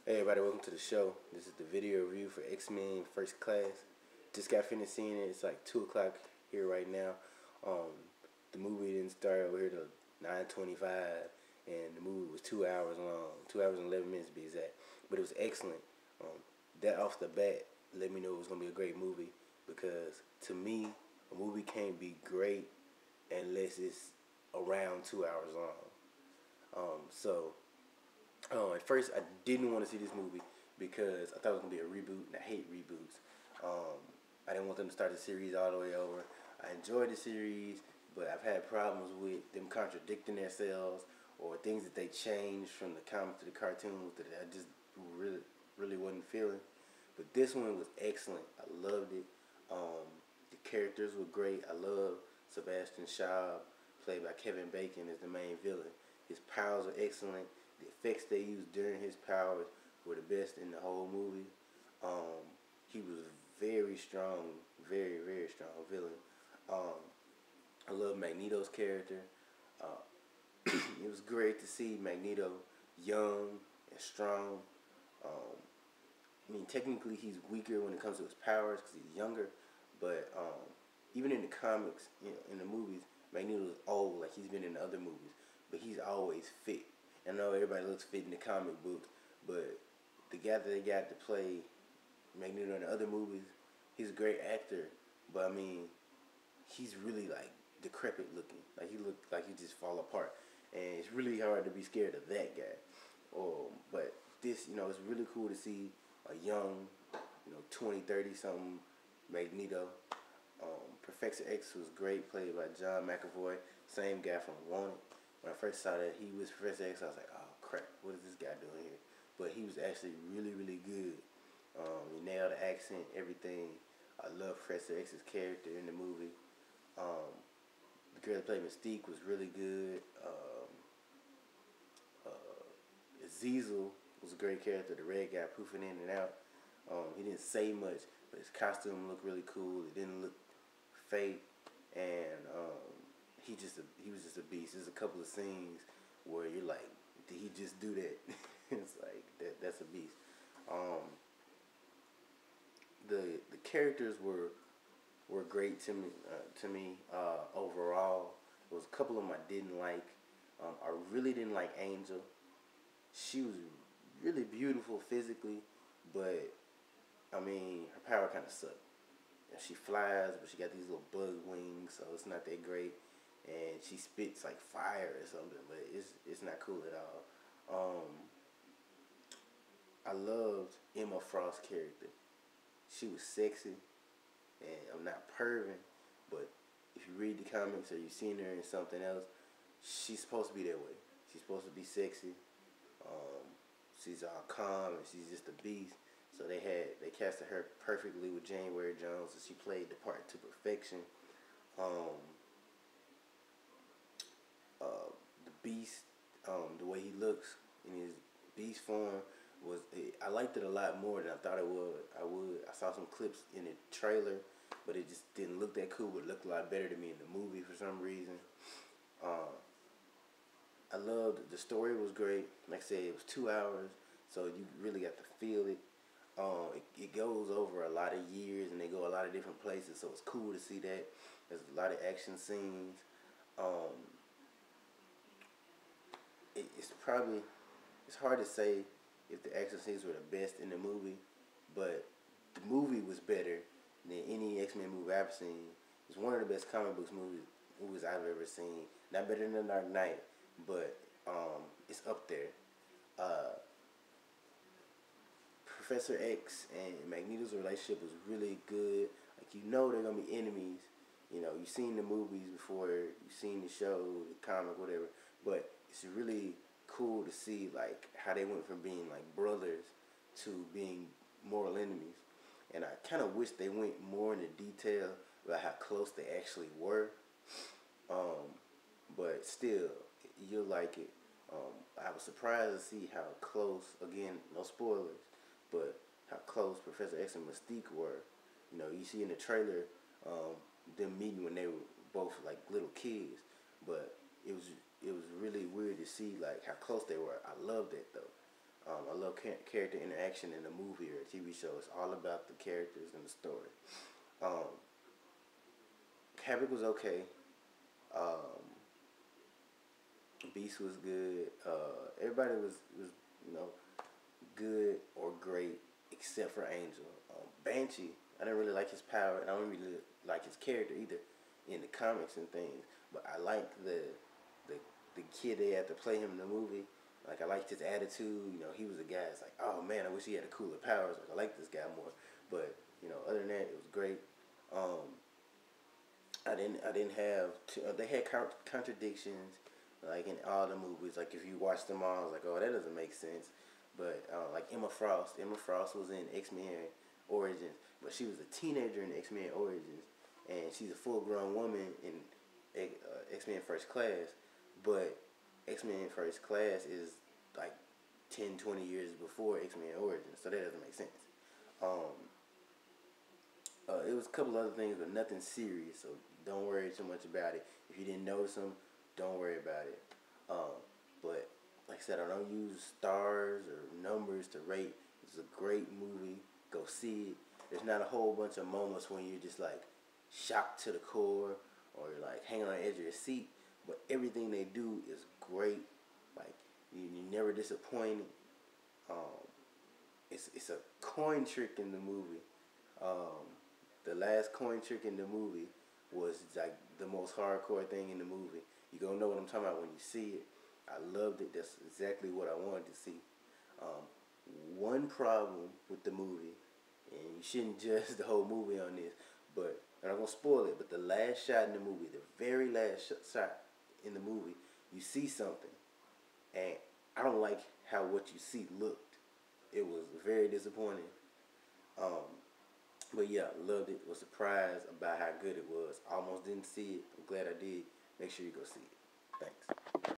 Hey everybody, welcome to the show. This is the video review for X-Men First Class. Just got finished seeing it. It's like 2 o'clock here right now. The movie didn't start over here till 9:25, and the movie was 2 hours long, 2 hours and 11 minutes to be exact. But it was excellent. That off the bat let me know it was gonna be a great movie, because to me, a movie can't be great unless it's around 2 hours long. So at first, I didn't want to see this movie because I thought it was gonna be a reboot, and I hate reboots. I didn't want them to start the series all the way over. I enjoyed the series, but I've had problems with them contradicting themselves or things that they changed from the comic to the cartoons that I just really wasn't feeling. But this one was excellent. I loved it. The characters were great. I love Sebastian Shaw, played by Kevin Bacon, as the main villain. His powers were excellent. The effects they used during his powers were the best in the whole movie. He was very strong, very strong villain. I love Magneto's character. Uh, it was great to see Magneto young and strong. Um, I mean, technically he's weaker when it comes to his powers because he's younger, but even in the comics, you know, in the movies, Magneto's old, like he's been in the other movies, but he's always fit. I know everybody looks fit in the comic books, but the guy that they got to play Magneto in the other movies, he's a great actor, but I mean, he's really like decrepit looking. Like he looked like he just fall apart, and it's really hard to be scared of that guy. But this, you know, it's really cool to see a young, 20, 30 something Magneto. Professor X was great, played by John McAvoy, same guy from Wanted. When I first saw that he was Professor X, I was like, oh crap, what is this guy doing here? But he was actually really good. He nailed the accent, everything. I love Professor X's character in the movie. The girl that played Mystique was really good. Azazel was a great character, the red guy poofing in and out. He didn't say much, but his costume looked really cool. It didn't look fake, and he was just a beast. There's a couple of scenes where you're like, did he just do that? It's like that's a beast. The characters were great to me overall. There was a couple of them I didn't like. I really didn't like Angel. She was really beautiful physically, but I mean, her power kind of sucked. She flies, but she got these little bug wings, so it's not that great. And she spits like fire or something, but it's not cool at all. I loved Emma Frost's character. She was sexy, and I'm not perving, but if you read the comics or you've seen her in something else, she's supposed to be that way. She's supposed to be sexy. Um, she's all calm and she's just a beast. So they casted her perfectly with January Jones, and she played the part to perfection. Um, the Beast, the way he looks in his Beast form I liked it a lot more than I thought it would. I saw some clips in the trailer, but it just didn't look that cool. But it looked a lot better to me in the movie for some reason. I loved the story was great. Like I said, it was 2 hours, so you really got to feel it. It goes over a lot of years, and they go a lot of different places, so it's cool to see that. There's a lot of action scenes. Um, it's hard to say if the action scenes were the best in the movie, but the movie was better than any X-Men movie I've seen. It's one of the best comic books movies I've ever seen. Not better than The Dark Knight, but it's up there. Uh, Professor X and Magneto's relationship was really good. Like, you know they're gonna be enemies. You know, you've seen the movies before, you've seen the show, the comic, whatever. But it's really cool to see like how they went from being like brothers to being mortal enemies. And I kind of wish they went more into detail about how close they actually were. But still, you'll like it. I was surprised to see how close, again, no spoilers, but how close Professor X and Mystique were. You know, you see in the trailer them meeting when they were both like little kids, but it was really weird to see like how close they were. I loved that though. I love character interaction in a movie or a TV show. It's all about the characters and the story. Um, Havoc was okay. Um, Beast was good. Everybody was you know good or great except for Angel. Banshee, I didn't really like his power, and I don't really like his character either in the comics and things. But I liked the the kid they had to play him in the movie. Like I liked his attitude. You know, he was a guy. It's like, oh man, I wish he had a cooler powers. Like I like this guy more. But other than that, it was great. Um, I didn't have they had contradictions like in all the movies. Like if you watch them all, I was like, oh, that doesn't make sense. But like Emma Frost was in X-Men Origins, but she was a teenager in X-Men Origins, and she's a full-grown woman in X-Men First Class. But X-Men First Class is like 10, 20 years before X-Men Origins, so that doesn't make sense. Um, it was a couple other things, but nothing serious, so don't worry too much about it. If you didn't notice them, don't worry about it. But like I said, I don't use stars or numbers to rate. It's a great movie. Go see it. There's not a whole bunch of moments when you're just like shocked to the core or you're like hanging on the edge of your seat. But everything they do is great. Like you're never disappointed. Um, it's a coin trick in the movie. Um, the last coin trick in the movie was like the most hardcore thing in the movie. You're gonna know what I'm talking about when you see it. I loved it. That's exactly what I wanted to see. Um, One problem with the movie, and you shouldn't judge the whole movie on this, but I'm not gonna spoil it. But the last shot in the movie, the very last shot in the movie, you see something, and I don't like how what you see looked. It was very disappointing. Um, but yeah, loved it. Was surprised about how good it was. Almost didn't see it. I'm glad I did. Make sure you go see it. Thanks.